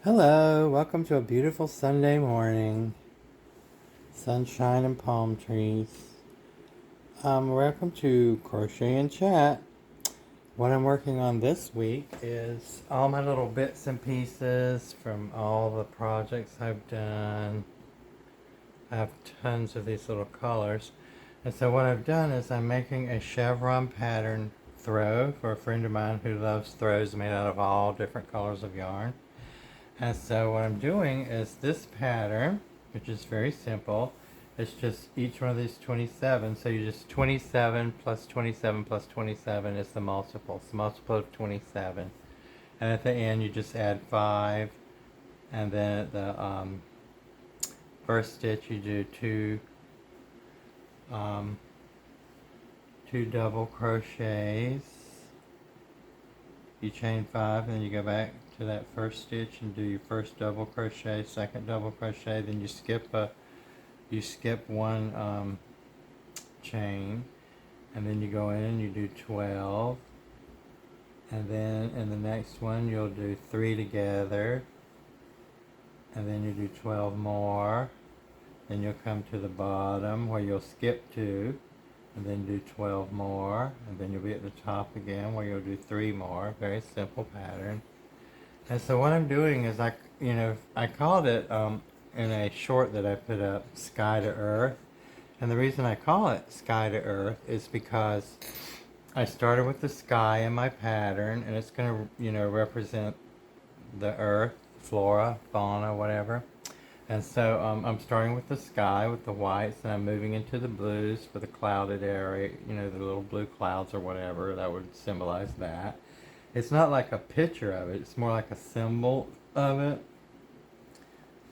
Hello, welcome to a beautiful Sunday morning. Sunshine and palm trees. Welcome to Crochet and Chat. What I'm working on this week is all my little bits and pieces from all the projects I've done. I have tons of these little colors. And so what I've done is I'm making a chevron pattern throw for a friend of mine who loves throws made out of all different colors of yarn. And so what I'm doing is this pattern, which is very simple. It's just each one of these 27. So you just 27 plus 27 plus 27 is the multiple. It's the multiple of 27. And at the end you just add 5. And then at the first stitch you do two double crochets. You chain 5 and then you go back to that first stitch and do your first double crochet, second double crochet, then you skip one chain, and then you go in and you do 12, and then in the next one you'll do 3 together, and then you do 12 more, then you'll come to the bottom where you'll skip 2 and then do 12 more, and then you'll be at the top again where you'll do 3 more. Very simple pattern. And so what I'm doing is I called it in a short that I put up, Sky to Earth. And the reason I call it Sky to Earth is because I started with the sky in my pattern, and it's going to represent the earth, flora, fauna, whatever. And so I'm starting with the sky with the whites, and I'm moving into the blues for the clouded area, the little blue clouds or whatever that would symbolize that. It's not like a picture of it, it's more like a symbol of it.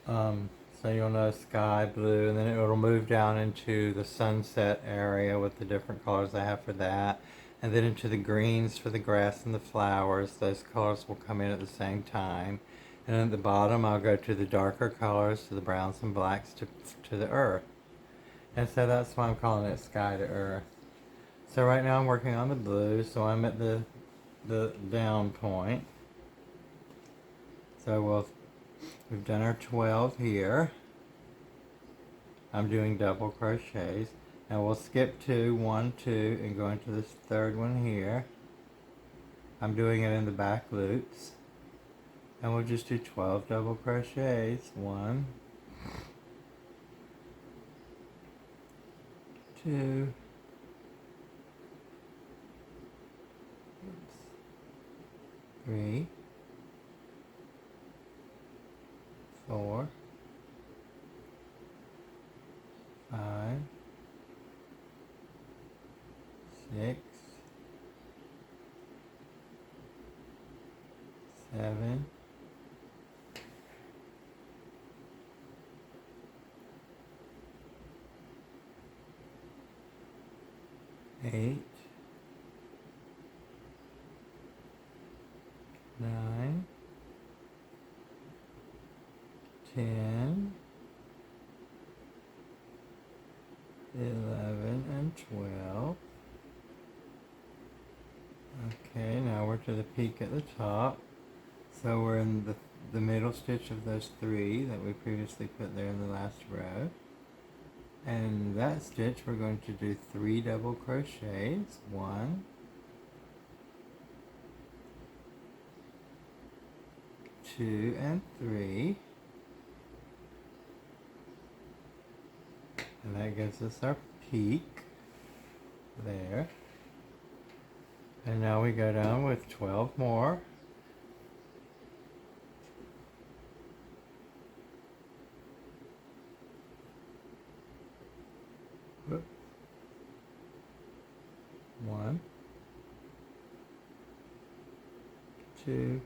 So you'll know sky, blue, and then it'll move down into the sunset area with the different colors I have for that. And then into the greens for the grass and the flowers. Those colors will come in at the same time. And at the bottom I'll go to the darker colors, to the browns and blacks, to the earth. And so that's why I'm calling it Sky to Earth. So right now I'm working on the blue, so I'm at the down point. So we've done our 12 here. I'm doing double crochets. Now we'll skip 2, 1, 2, and go into this third one here. I'm doing it in the back loops. And we'll just do 12 double crochets. 1, 2, 3, 4, 5, 6, 7, 8, 9, 10, 11, and 12. Okay, now we're to the peak at the top. So we're in the middle stitch of those 3 that we previously put there in the last row. And in that stitch we're going to do 3 double crochets. 1, 2, and 3. And that gives us our peak there. And now we go down with 12 more. Whoop. 1, 2,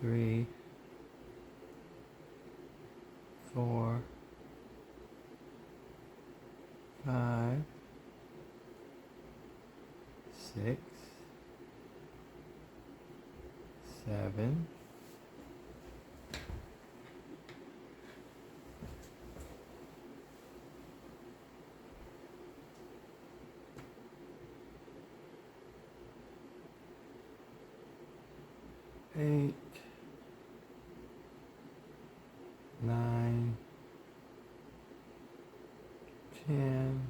3, 4, 5, 6, 7, 8, 8, 9, 10,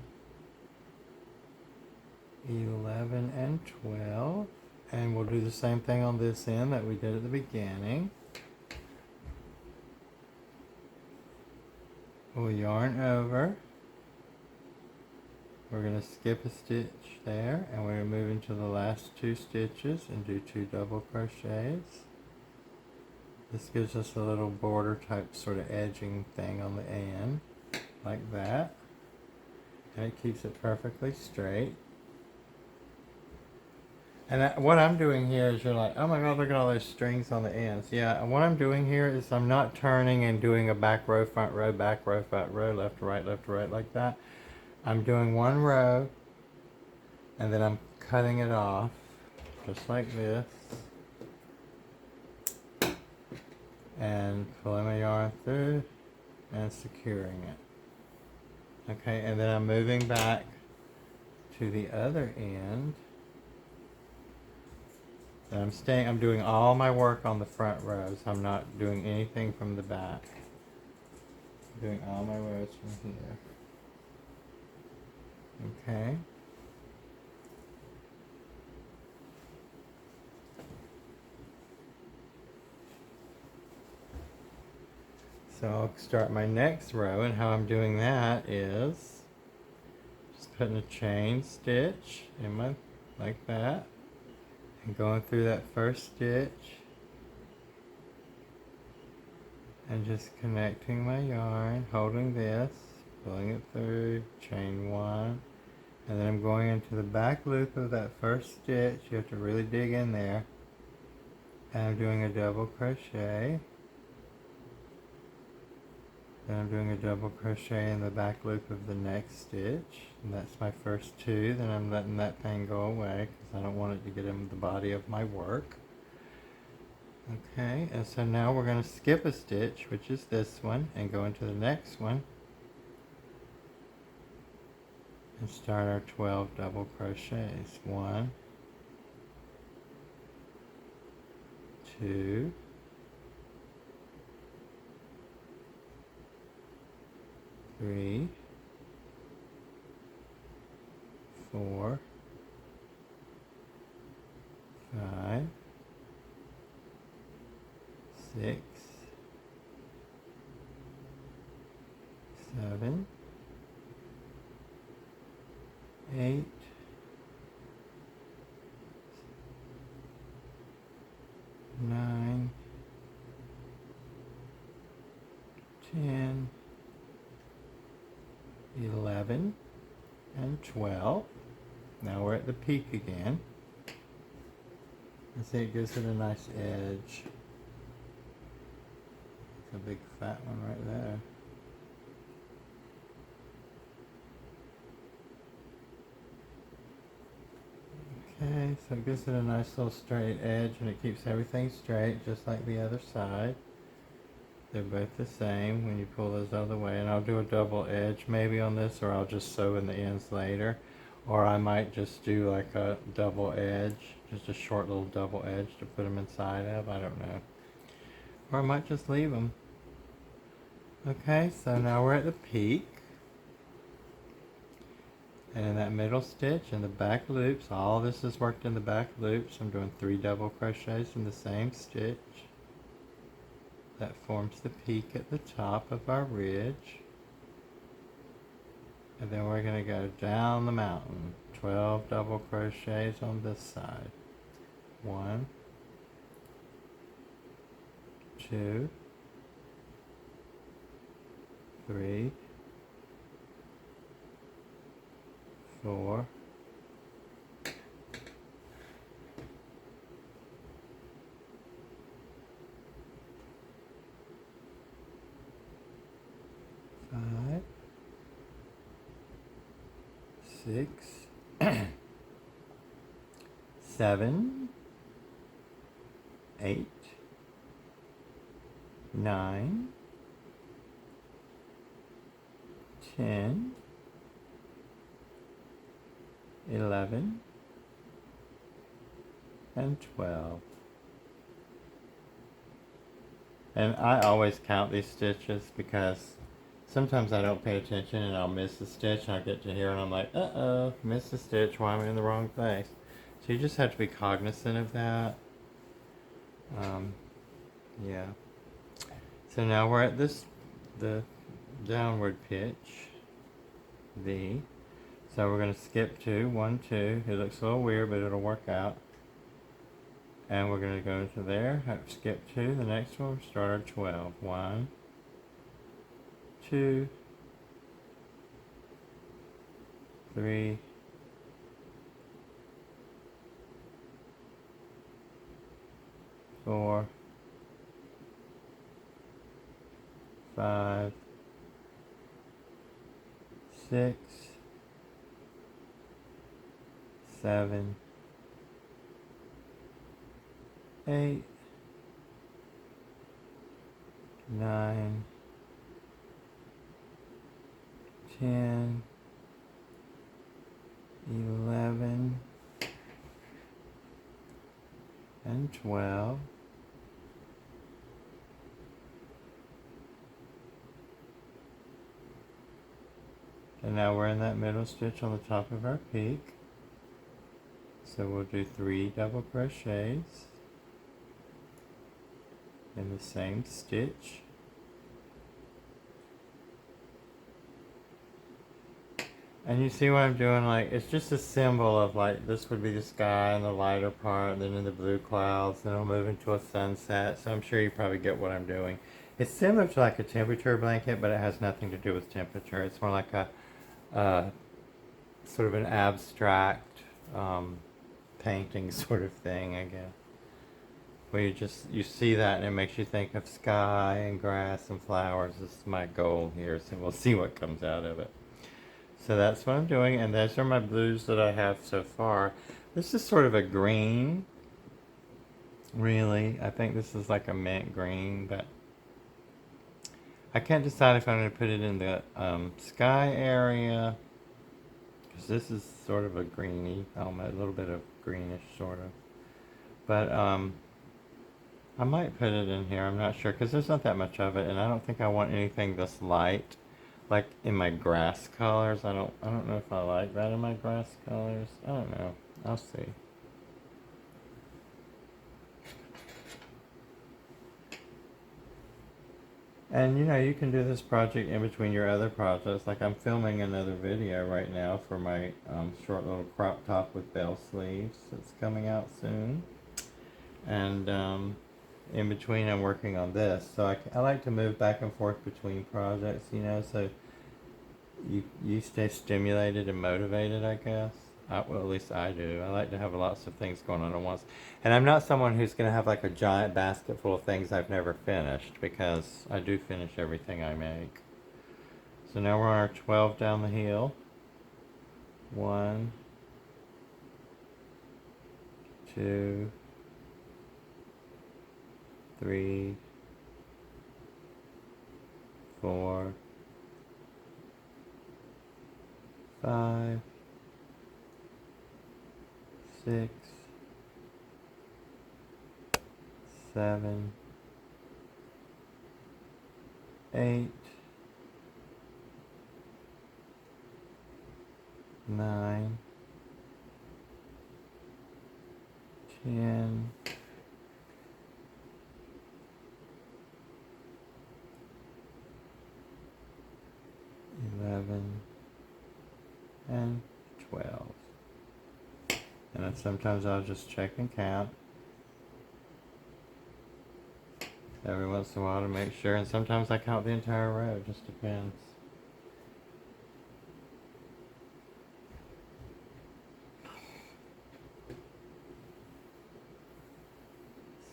11, and 12. And we'll do the same thing on this end that we did at the beginning. We'll yarn over. We're going to skip a stitch there, and we're going to move into the last 2 stitches and do 2 double crochets. This gives us a little border type sort of edging thing on the end, like that. And it keeps it perfectly straight. And what I'm doing here is, you're like, oh my god, look at all those strings on the ends. Yeah, and what I'm doing here is I'm not turning and doing a back row, front row, back row, front row, left to right like that. I'm doing 1 row, and then I'm cutting it off, just like this. And pulling my yarn through and securing it. Okay, and then I'm moving back to the other end. And I'm doing all my work on the front rows. I'm not doing anything from the back. I'm doing all my rows from here. Okay. So I'll start my next row, and how I'm doing that is just putting a chain stitch in my, like that, and going through that first stitch and just connecting my yarn, holding this, pulling it through, chain 1, and then I'm going into the back loop of that first stitch. You have to really dig in there, and I'm doing a double crochet. Then I'm doing a double crochet in the back loop of the next stitch, and that's my first 2. Then I'm letting that thing go away because I don't want it to get in the body of my work. Okay, and so now we're going to skip a stitch, which is this one, and go into the next one and start our 12 double crochets. 1, 2, 3, 4, 5, 6, 7, 8, 9, 10, 11, and 12. Now we're at the peak again. And see, it gives it a nice edge. It's a big fat one right there. Okay, so it gives it a nice little straight edge, and it keeps everything straight just like the other side. They're both the same when you pull those out of the way. And I'll do a double edge maybe on this, or I'll just sew in the ends later. Or I might just do like a double edge, just a short little double edge to put them inside of. I don't know. Or I might just leave them. Okay, so now we're at the peak. And in that middle stitch in the back loops, all this is worked in the back loops. I'm doing 3 double crochets in the same stitch. That forms the peak at the top of our ridge. And then we're going to go down the mountain. 12 double crochets on this side. 1, 2, 3, 4, 5, 6, 7, 8, 9, 10, 11, and 12. And I always count these stitches because sometimes I don't pay attention and I'll miss a stitch and I'll get to here and I'm like, uh-oh, missed a stitch, why am I in the wrong place? So you just have to be cognizant of that. Yeah. So now we're at the downward pitch, V. So we're going to skip 2, 1, 2. It looks a little weird, but it'll work out. And we're going to go to there, skip 2, the next one, start our 12. 1, 2, 3, 4, 5, 6, 7, 8, 9, 10, 11, and 12. And now we're in that middle stitch on the top of our peak. So we'll do 3 double crochets in the same stitch. And you see what I'm doing? Like, it's just a symbol of, like, this would be the sky and the lighter part, and then in the blue clouds, then it'll move into a sunset. So I'm sure you probably get what I'm doing. It's similar to like a temperature blanket, but it has nothing to do with temperature. It's more like a sort of an abstract painting sort of thing, I guess. Where you see that and it makes you think of sky and grass and flowers. This is my goal here, so we'll see what comes out of it. So that's what I'm doing, and those are my blues that I have so far. This is sort of a green, really. I think this is like a mint green, but I can't decide if I'm going to put it in the sky area, because this is sort of a greeny, a little bit of greenish sort of. But I might put it in here, I'm not sure, because there's not that much of it, and I don't think I want anything this light, like in my grass colors. I don't know if I like that in my grass colors. I don't know. I'll see. And you know, you can do this project in between your other projects. Like I'm filming another video right now for my short little crop top with bell sleeves that's coming out soon. And in between I'm working on this. So I like to move back and forth between projects, you know, so you stay stimulated and motivated, I guess. Well, at least I do. I like to have lots of things going on at once. And I'm not someone who's going to have like a giant basket full of things I've never finished, because I do finish everything I make. So now we're on our 12 down the heel. 1, 2, 3, 4, 5, 6, 7, 8, 9, 10, 11, and 12. And then sometimes I'll just check and count every once in a while to make sure, and sometimes I count the entire row, it just depends.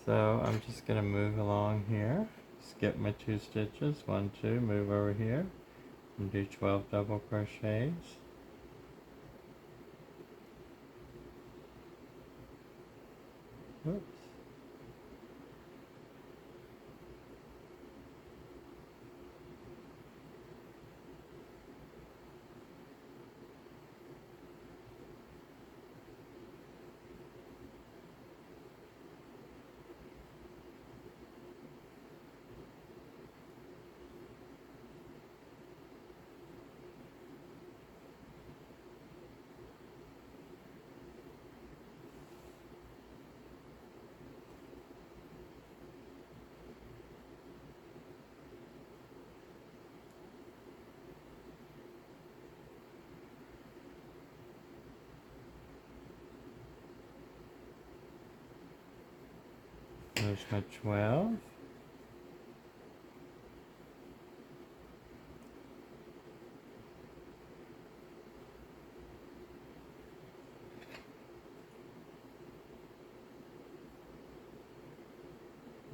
So I'm just going to move along here, skip my 2 stitches, 1, 2, move over here, and do 12 double crochets. Oops. There's my 12.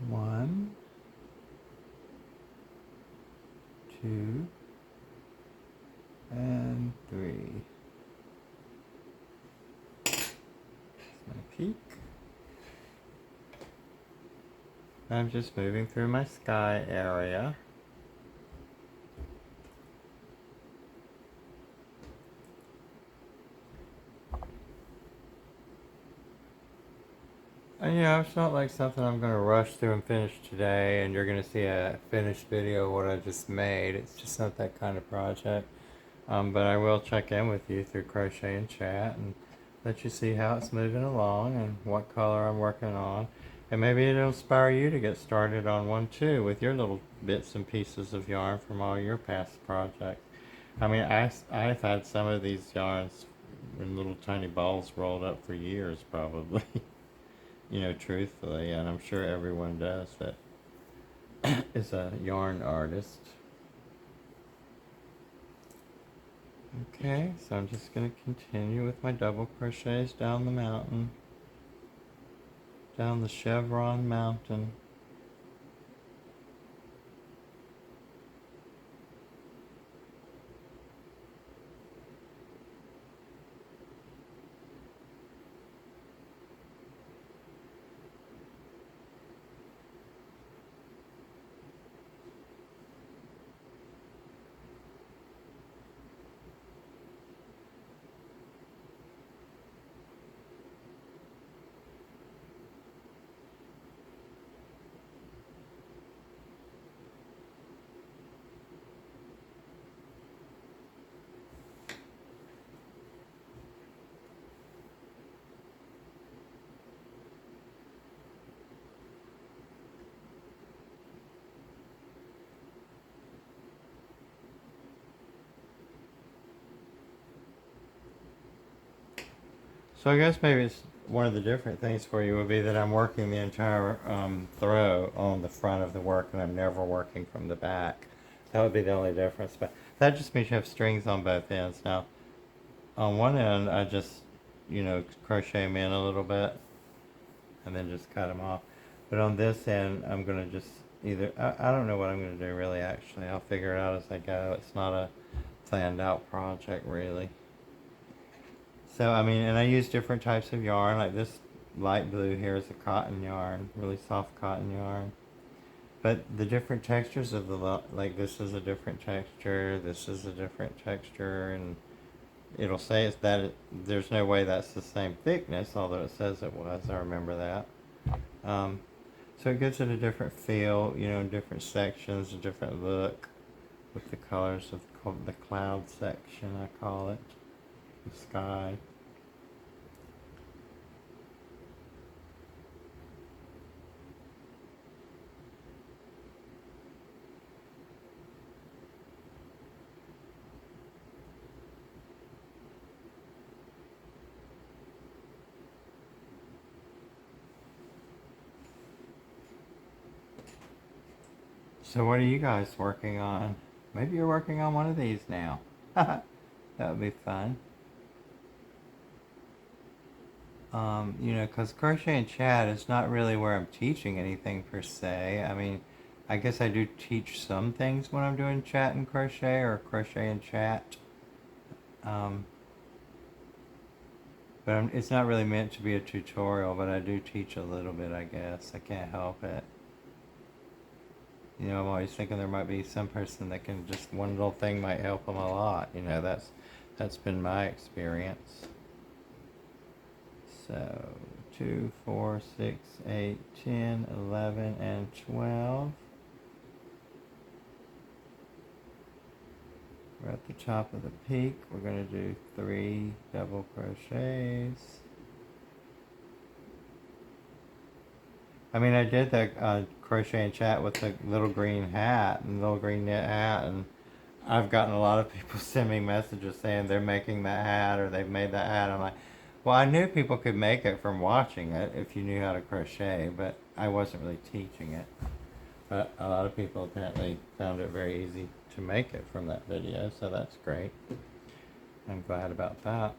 One, two, and three. That's my peak. I'm just moving through my sky area. And you know, it's not like something I'm going to rush through and finish today, and you're going to see a finished video of what I just made. It's just not that kind of project. But I will check in with you through Crochet and Chat and let you see how it's moving along and what color I'm working on. And maybe it'll inspire you to get started on one too with your little bits and pieces of yarn from all your past projects. I mean, I've had some of these yarns in little tiny balls rolled up for years probably. You know, truthfully, and I'm sure everyone does that is a yarn artist. Okay, so I'm just going to continue with my double crochets down the mountain, down the Chevron mountain. So I guess maybe it's one of the different things for you would be that I'm working the entire throw on the front of the work and I'm never working from the back. That would be the only difference. But that just means you have strings on both ends. Now, on one end, I just, you know, crochet them in a little bit and then just cut them off. But on this end, I'm going to just either, I don't know what I'm going to do really actually. I'll figure it out as I go. It's not a planned out project really. So, I mean, and I use different types of yarn. Like this light blue here is a cotton yarn, really soft cotton yarn. But the different textures of the, like this is a different texture, this is a different texture, and it'll say it's that, there's no way that's the same thickness, although it says it was, I remember that. So it gives it a different feel, you know, different sections, a different look with the colors of the cloud section, I call it, the sky. So what are you guys working on? Maybe you're working on one of these now. That would be fun. You know, because Crochet and Chat is not really where I'm teaching anything per se. I mean, I guess I do teach some things when I'm doing Chat and Crochet or Crochet and Chat. But it's not really meant to be a tutorial, but I do teach a little bit, I guess. I can't help it. You know, I'm always thinking there might be some person that can just, one little thing might help them a lot. You know, that's been my experience. So 2, 4, 6, 8, 10, 11, and 12. We're at the top of the peak. We're going to do 3 double crochets. I mean, I did the Crochet and Chat with the little green hat and little green knit hat, and I've gotten a lot of people send me messages saying they're making that hat or they've made that hat. I'm like, Well, I knew people could make it from watching it if you knew how to crochet, but I wasn't really teaching it. But a lot of people apparently found it very easy to make it from that video, so that's great. I'm glad about that.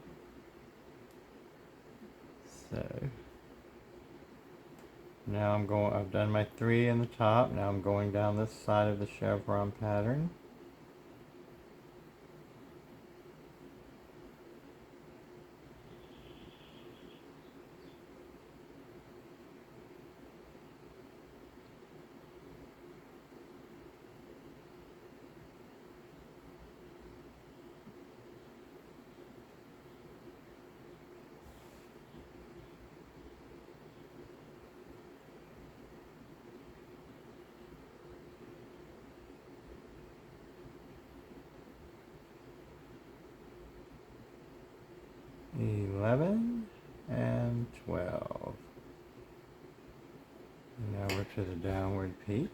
So now I've done my 3 in the top. Now I'm going down this side of the chevron pattern. $11 and $12. And over to the downward peak.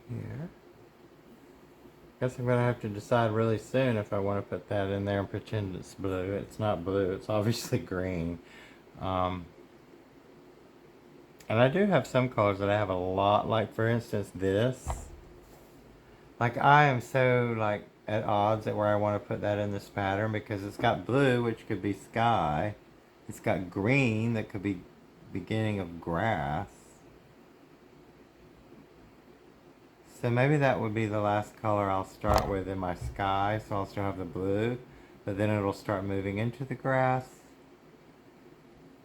Here. Guess I'm gonna have to decide really soon if I want to put that in there and pretend it's blue. It's not blue, it's obviously green. And I do have some colors that I have a lot, like for instance this. Like I am so like at odds at where I want to put that in this pattern because it's got blue, which could be sky. It's got green that could be beginning of grass. So maybe that would be the last color I'll start with in my sky. So I'll still have the blue, but then it'll start moving into the grass.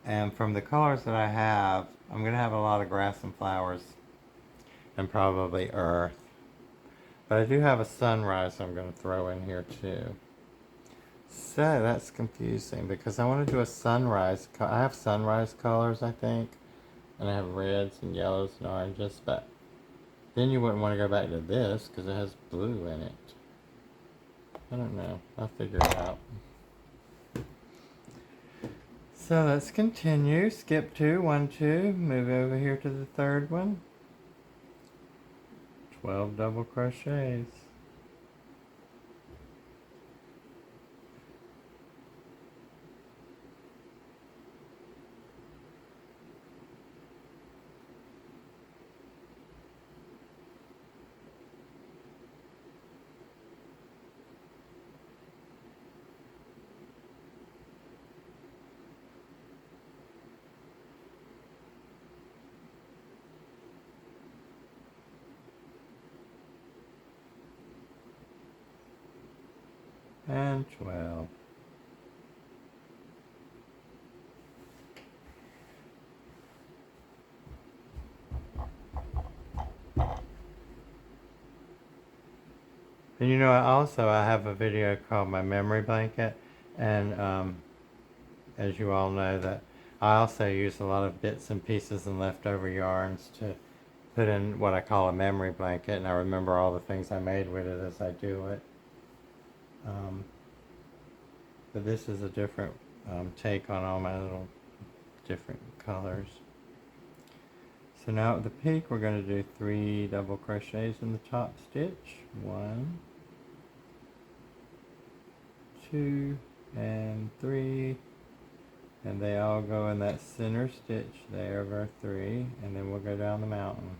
And from the colors that I have, I'm going to have a lot of grass and flowers and probably earth. But I do have a sunrise I'm going to throw in here too. So that's confusing because I want to do a sunrise. I have sunrise colors, I think. And I have reds and yellows and oranges. But then you wouldn't want to go back to this because it has blue in it. I don't know. I'll figure it out. So let's continue. Skip 2, 1, 2. Move over here to the third one. 12 double crochets. And 12. And you know, I have a video called My Memory Blanket, and as you all know, that I also use a lot of bits and pieces and leftover yarns to put in what I call a memory blanket, and I remember all the things I made with it as I do it. But this is a different take on all my little different colors. So now at the peak we're going to do 3 double crochets in the top stitch. 1, 2, and 3. And they all go in that center stitch there of our 3. And then we'll go down the mountain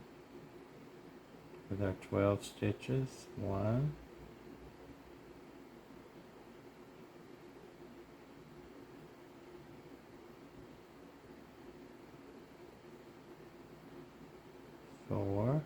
with our 12 stitches. 1, 4,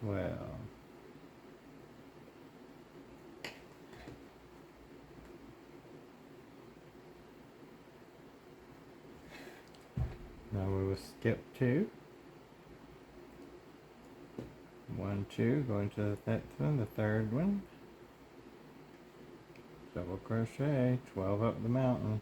12. Now we will skip 2. 1, 2, go into the next one, the third one, double crochet, 12 up the mountain.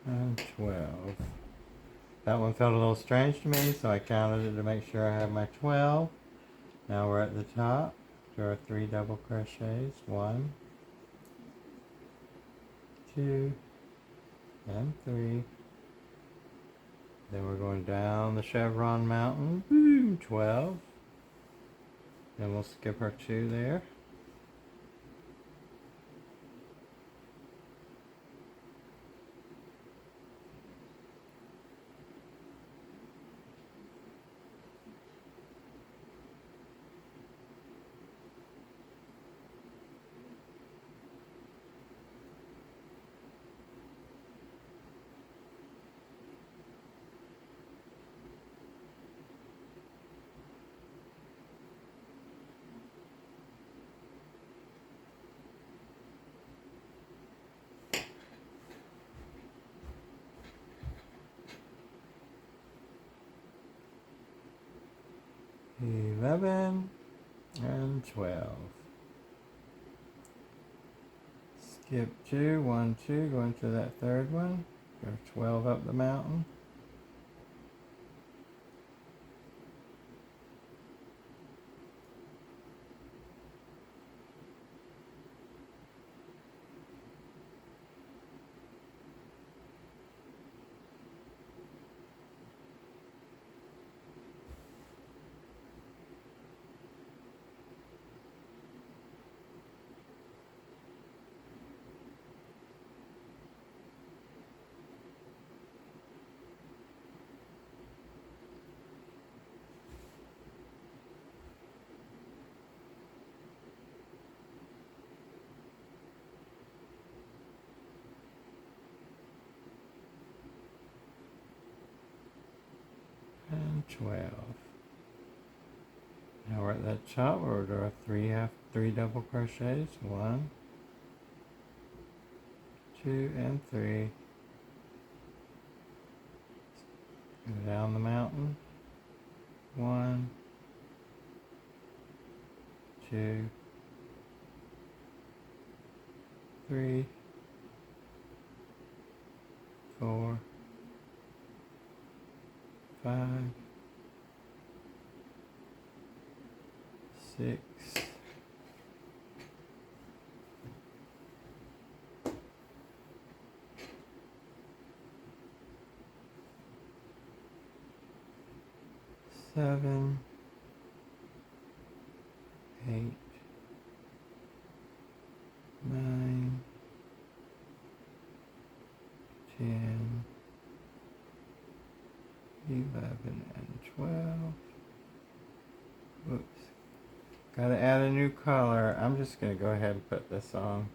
And 12. That one felt a little strange to me, so I counted it to make sure I have my 12. Now we're at the top. There are 3 double crochets. 1, 2, and 3. Then we're going down the chevron mountain. Woo, 12. Then we'll skip our 2 there. $11 and $12. Skip 2, 1, 2, go into that third one. Go 12 up the mountain. And 12. Now we're at that top where there are 3 double crochets. 1, 2, and 3. Go down the mountain. 1, 2, 3, 4, 5, 6, 7, 8, 9, 10, 11, and 12. Whoops. Gotta add a new color. I'm just gonna go ahead and put this on.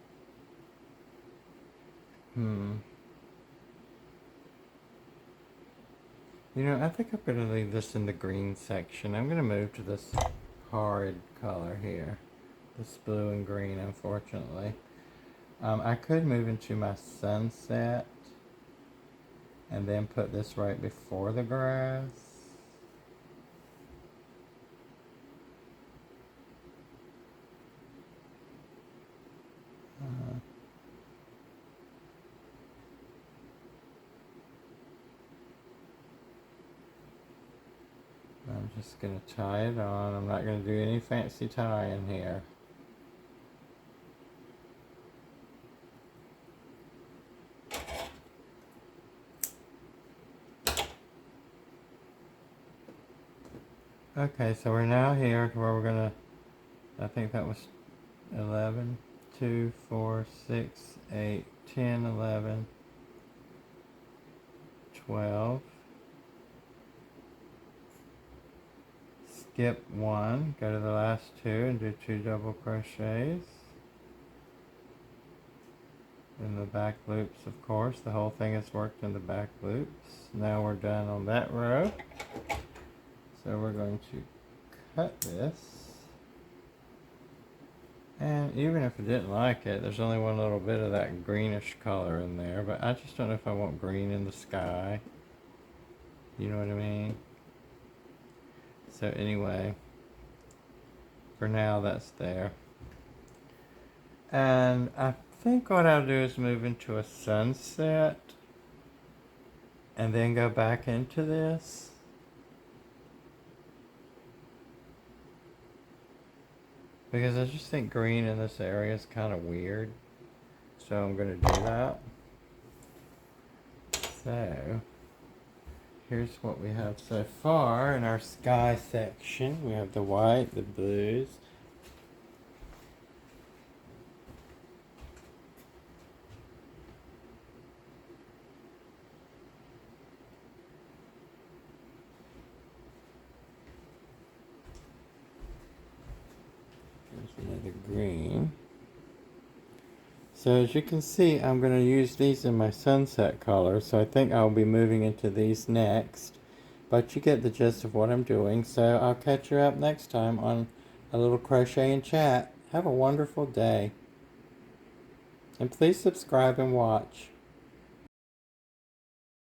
You know, I think I'm gonna leave this in the green section. I'm gonna move to this horrid color here. This blue and green, unfortunately. I could move into my sunset and then put this right before the grass. I'm just going to tie it on. I'm not going to do any fancy tying here. Okay, so we're now here to where we're going to, I think that was 11. 2, 4, 6, 8, 10, 11, 12. Skip 1, go to the last 2 and do 2 double crochets. In the back loops, of course, the whole thing is worked in the back loops. Now we're done on that row. So we're going to cut this. And even if I didn't like it, there's only one little bit of that greenish color in there, but I just don't know if I want green in the sky. You know what I mean? So anyway, for now that's there. And I think what I'll do is move into a sunset and then go back into this. Because I just think green in this area is kind of weird. So I'm going to do that. So here's what we have so far in our sky section. We have the white, the blues. There's another green. So as you can see, I'm going to use these in my sunset color, so I think I'll be moving into these next. But you get the gist of what I'm doing, so I'll catch you up next time on a little crochet and chat. Have a wonderful day. And please subscribe and watch.